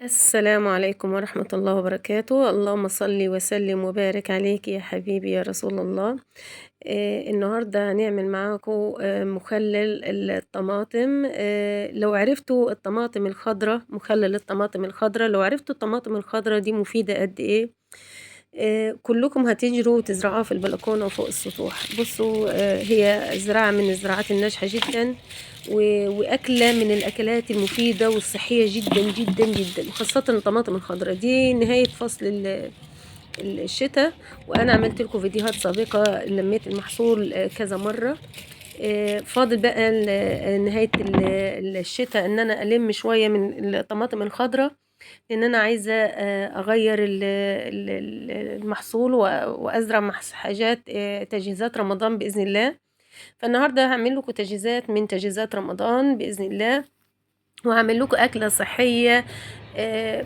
السلام عليكم ورحمة الله وبركاته. اللهم صل وسلم وبارك عليك يا حبيبي يا رسول الله. النهاردة هنعمل معاكم مخلل الطماطم. لو عرفتوا الطماطم الخضراء، مخلل الطماطم الخضراء، لو عرفتوا الطماطم الخضراء دي مفيدة قد ايه، كلكم هتجروا تزرعوها في البلكونة وفوق السطوح. بصوا، هي زراعة من الزراعات الناجحة جدا، وأكلة من الأكلات المفيدة والصحية جدا جدا جدا، وخاصة الطماطم الخضراء دي نهاية فصل الشتاء. وأنا عملت لكم فيديوهات سابقة لميت المحصول كذا مرة. فاضل بقى نهاية الشتاء إن أنا ألم شوية من الطماطم الخضراء، لأن أنا عايزة أغير المحصول وأزرع حاجات تجهيزات رمضان بإذن الله. فالنهاردة هعمل لكم تجهيزات من تجهيزات رمضان بإذن الله، وهعمل لكم أكلة صحية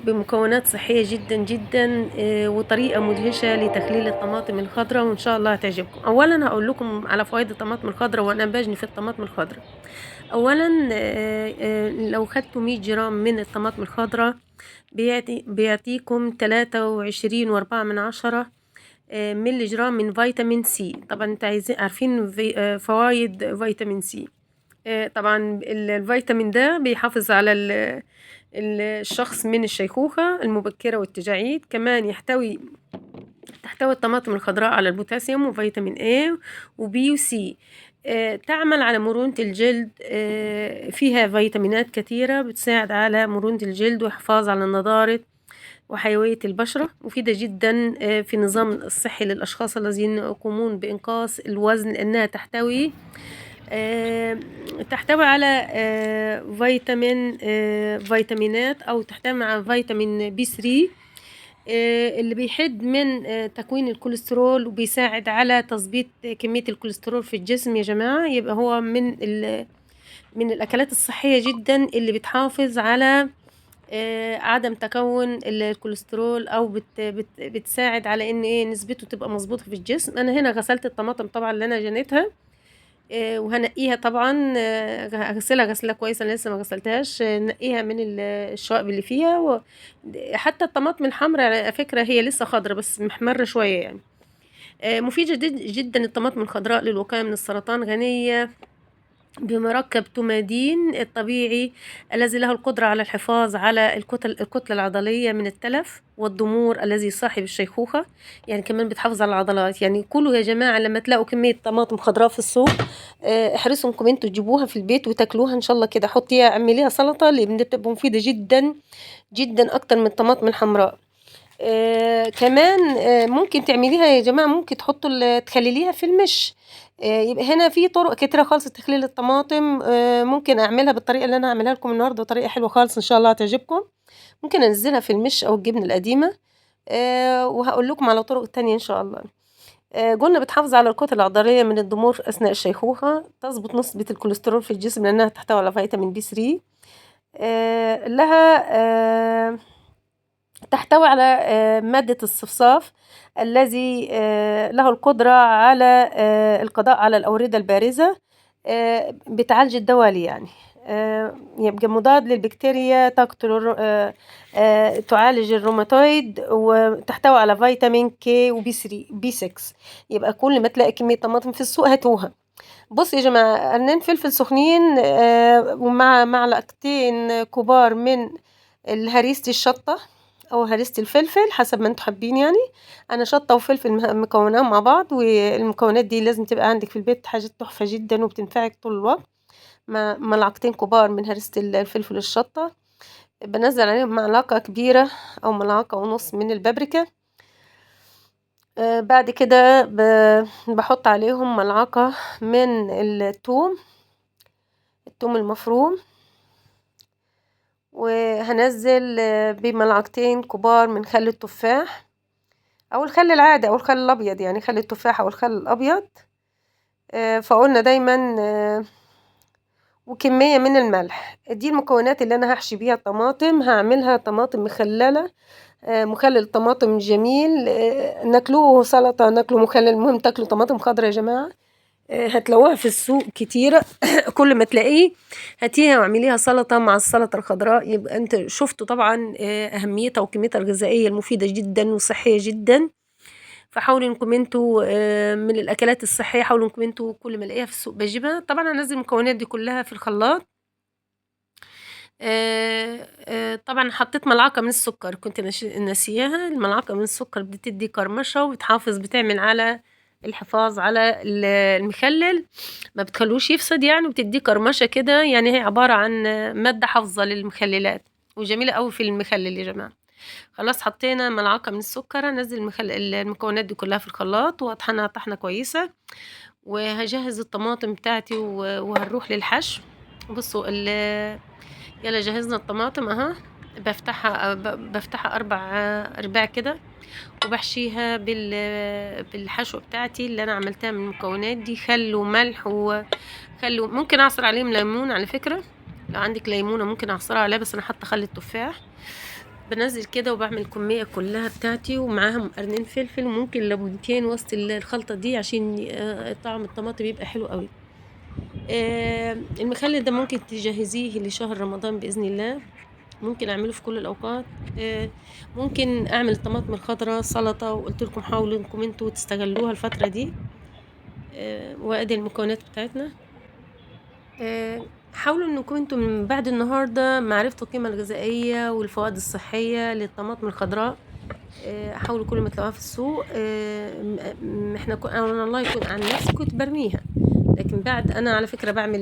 بمكونات صحية جدا جدا، وطريقة مدهشة لتخليل الطماطم الخضراء، وإن شاء الله هتعجبكم. أولا هقول لكم على فوائد الطماطم الخضراء وأنا بجني في الطماطم الخضراء. أولا لو خدتوا 100 جرام من الطماطم الخضراء بيعطيكم 23.4 ملي جرام من فيتامين سي. طبعا انت عارفين فوائد فيتامين سي. طبعا الفيتامين ده بيحافظ على الشخص من الشيخوخة المبكرة والتجاعيد. كمان تحتوي الطماطم الخضراء على البوتاسيوم وفيتامين A وبي وسي. تعمل على مرونة الجلد، فيها فيتامينات كثيرة بتساعد على مرونة الجلد وحفاظ على نضارة وحيوية البشرة. مفيدة جدا في النظام الصحي للأشخاص الذين يقومون بإنقاص الوزن، لأنها تحتوي على فيتامينات، أو تحتوي على فيتامين بي 3 اللي بيحد من تكوين الكوليسترول، وبيساعد على تظبيط كمية الكوليسترول في الجسم يا جماعة. يبقى هو من الأكلات الصحية جدا اللي بتحافظ على عدم تكون الكوليسترول، او بتساعد على ان نسبته تبقى مظبوطه في الجسم. انا هنا غسلت الطماطم طبعا اللي انا جنيتها، وهنقيها طبعا، هغسلها غسله كويسه، انا لسه ما غسلتهاش. نقيها من الشوائب اللي فيها حتى الطماطم الحمراء على فكره هي لسه خضرة بس محمره شويه يعني. مفيده جدا الطماطم الخضراء للوقايه من السرطان، غنيه بمركب تومادين الطبيعي الذي له القدرة على الحفاظ على الكتلة العضلية من التلف والضمور الذي يصاحب الشيخوخة. يعني كمان بتحافظ على العضلات. يعني كلوا يا جماعة لما تلاقوا كمية طماطم خضراء في السوق، احرصوا انكم انتوا تجيبوها في البيت وتاكلوها ان شاء الله كده. حطيها اعمليها سلطة اللي بتبقى مفيدة جدا جدا اكتر من الطماطم الحمراء. كمان ممكن تعمليها يا جماعة، ممكن تخلليها في المش. يبقى هنا في طرق كتيرة خالص لتخليل الطماطم. ممكن اعملها بالطريقة اللي انا هعملها لكم النهاردة، طريقة حلوة خالص ان شاء الله هتعجبكم. ممكن انزلها في المش او الجبنة القديمة. وهقول لكم على طرق تانية ان شاء الله. قلنا بتحافظ على الكتلة العضلية من الضمور اثناء الشيخوخة، تظبط نسبة الكوليسترول في الجسم لانها تحتوي على فيتامين بي 3. لها تحتوي على مادة الصفصاف الذي له القدرة على القضاء على الأوردة البارزة، بتعالج الدوالي يعني. يبقى مضاد للبكتيريا، تقتل تعالج الروماتويد، وتحتوي على فيتامين كي وبي 3 بي 6. يبقى كل ما تلاقي كمية طماطم في السوق هاتوها. بصوا يا جماعة، قرنين فلفل سخنين ومع معلقتين كبار من هريسة الشطة او هريسة الفلفل حسب ما انتوا حابين يعني. انا شطة وفلفل مكوناهم مع بعض، والمكونات دي لازم تبقى عندك في البيت، حاجة تحفة جدا وبتنفعك طول الوقت. ملعقتين كبار من هريسة الفلفل الشطة، بنزل عليهم معلقة كبيرة او ملعقة ونص من البابريكا. بعد كده بحط عليهم ملعقة من الثوم المفروم، وهنزل بملعقتين كبار من خل التفاح او الخل العادي او الخل الابيض، يعني خل التفاح او الخل الابيض. فقلنا دايما وكمية من الملح. دي المكونات اللي انا هحشي بيها الطماطم. هعملها طماطم مخللة، مخلل طماطم جميل. ناكلوه سلطة، ناكلوه مخلل، المهم تاكلوا طماطم خضرا يا جماعة. هتلاقوها في السوق كتيرة. كل ما تلاقيه هاتيها واعمليها سلطة مع السلطة الخضراء، يبقى انت شفتوا طبعا أهميتها وقيمتها الغذائية المفيدة جدا وصحية جدا. فحاولوا انكم انتوا من الأكلات الصحية، حاولوا انكم انتوا كل ما الاقيها في السوق بجيبها. طبعا هنزل المكونات دي كلها في الخلاط. طبعا حطيت ملعقة من السكر، كنت ناسياها. الملعقة من السكر بتدي قرمشة وبتحافظ، بتعمل على الحفاظ على المخلل، ما بتخلوش يفسد يعني، وبتديه قرمشة كده. يعني هي عبارة عن مادة حافظة للمخللات وجميلة قوي في المخلل يا جماعة. خلاص حطينا ملعقة من السكر، هنزل المكونات دي كلها في الخلاط واطحنها طحنة كويسة. وهجهز الطماطم بتاعتي وهنروح للحشو. بصوا يلا جهزنا الطماطم اها. بفتحها 4 أرباع كده، وبحشيها بالحشوة بتاعتي اللي انا عملتها من المكونات دي. خل وملح ممكن اعصر عليهم ليمون على فكرة، لو عندك ليمونة ممكن اعصرها عليها، بس انا حاطة خل التفاح. بنزل كده وبعمل الكمية كلها بتاعتي، ومعاها قرنين فلفل، وممكن ليمونتين وسط الخلطة دي عشان طعم الطماطم يبقى حلو قوي. المخلل ده ممكن تجهزيه لشهر رمضان بإذن الله، ممكن اعمله في كل الاوقات. ممكن اعمل الطماطم الخضراء سلطة، وقلت لكم حاولوا انكم انتوا تستغلوها الفترة دي. وادي المكونات بتاعتنا. حاولوا انكم انتوا من بعد النهاردة معرفتوا القيمة الغذائية والفوائد الصحية للطماطم الخضراء. حاولوا كل ما تلاقوها في السوق. احنا انا والله يكون عن نفسي كنت برميها، لكن بعد انا على فكرة بعمل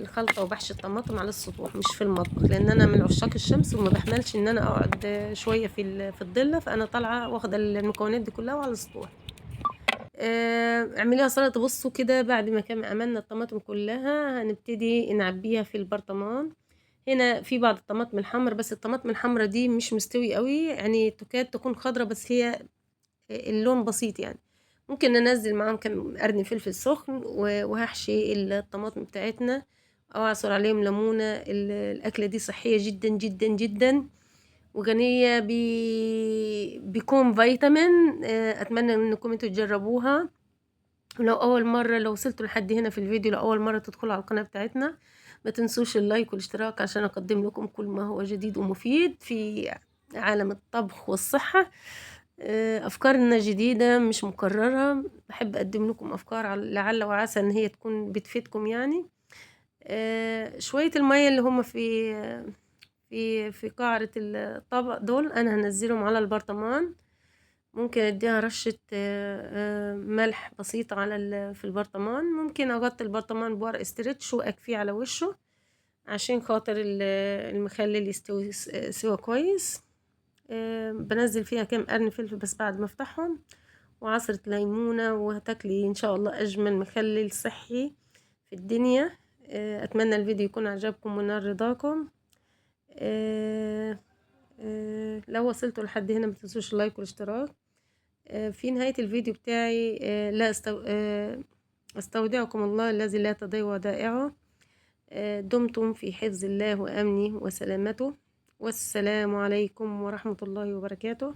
الخلطة وبحشي الطماطم على السطوح مش في المطبخ، لان انا من عشاق الشمس وما بحملش ان انا اقعد شوية في الضلة. فانا طالعة واخدة المكونات دي كلها وعلى السطوح. اعمليها سلطة. بصوا كده بعد ما كان عملنا الطماطم كلها هنبتدي نعبيها في البرطمان. هنا في بعض الطماطم الحمرا، بس الطماطم الحمرا دي مش مستوي قوي يعني، تكاد تكون خضرة بس هي اللون بسيط يعني. ممكن ننزل معاهم كم قرن فلفل سخن، وهحشي الطماطم بتاعتنا او اعصر عليهم ليمونة. الاكلة دي صحية جدا جدا جدا، وغنية بيكون فيتامين. اتمنى انكم انتوا تجربوها. لو وصلتوا لحد هنا في الفيديو، لو اول مرة تدخلوا على القناة بتاعتنا، ما تنسوش اللايك والاشتراك عشان اقدم لكم كل ما هو جديد ومفيد في عالم الطبخ والصحة. افكارنا جديدة مش مكررة، بحب اقدم لكم افكار لعل وعسى ان هي تكون بتفيدكم يعني. شوية المية اللي هم في قاعرة الطبق دول انا هنزلهم على البرطمان. ممكن اديها رشة ملح بسيطة في البرطمان. ممكن اغطي البرطمان بورق استرتش واكفيه على وشه عشان خاطر المخلل يستوي سوا كويس. بنزل فيها كام قرن فلفل بس بعد ما افتحهم، وعصرة ليمونة، وهتاكلي ان شاء الله اجمل مخلل صحي في الدنيا. اتمنى الفيديو يكون عجبكم ونال رضاكم. لو وصلتوا لحد هنا متنسوش اللايك والاشتراك. في نهاية الفيديو بتاعي لا استودعكم الله الذي لا تضيع ودائعه. دمتم في حفظ الله وأمنه وسلامته، والسلام عليكم ورحمة الله وبركاته.